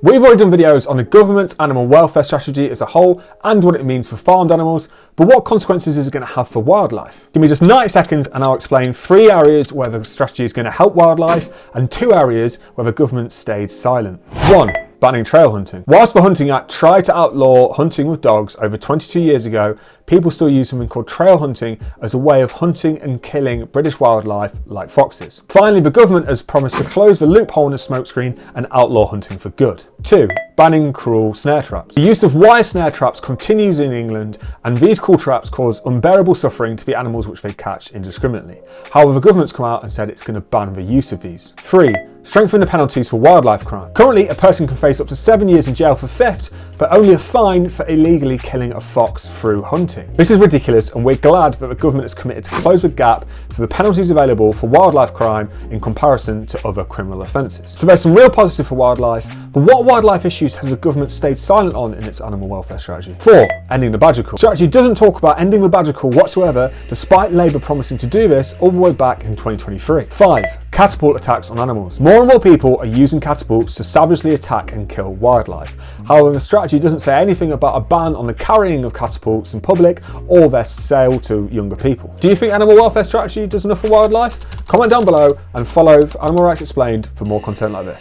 We've already done videos on the government's animal welfare strategy as a whole and what it means for farmed animals, but what consequences is it going to have for wildlife? Give me just 90 seconds and I'll explain 3 areas where the strategy is going to help wildlife and 2 areas where the government stayed silent. 1. Banning trail hunting. Whilst the Hunting Act tried to outlaw hunting with dogs over 22 years ago, people still use something called trail hunting as a way of hunting and killing British wildlife like foxes. Finally, the government has promised to close the loophole in the smokescreen and outlaw hunting for good. 2. Banning cruel snare traps. The use of wire snare traps continues in England, and these cruel traps cause unbearable suffering to the animals which they catch indiscriminately. However, the government's come out and said it's going to ban the use of these. 3. Strengthen the penalties for wildlife crime. Currently, a person can face up to 7 years in jail for theft, but only a fine for illegally killing a fox through hunting. This is ridiculous, and we're glad that the government is committed to close the gap for the penalties available for wildlife crime in comparison to other criminal offences. So there's some real positive for wildlife, but what wildlife issues has the government stayed silent on in its animal welfare strategy? 4. Ending the badger cull. The strategy doesn't talk about ending the badger cull whatsoever, despite Labour promising to do this all the way back in 2023. 5. Catapult attacks on animals. More and more people are using catapults to savagely attack and kill wildlife. However, the strategy doesn't say anything about a ban on the carrying of catapults in public or their sale to younger people. Do you think animal welfare strategy does enough for wildlife? Comment down below and follow Animal Rights Explained for more content like this.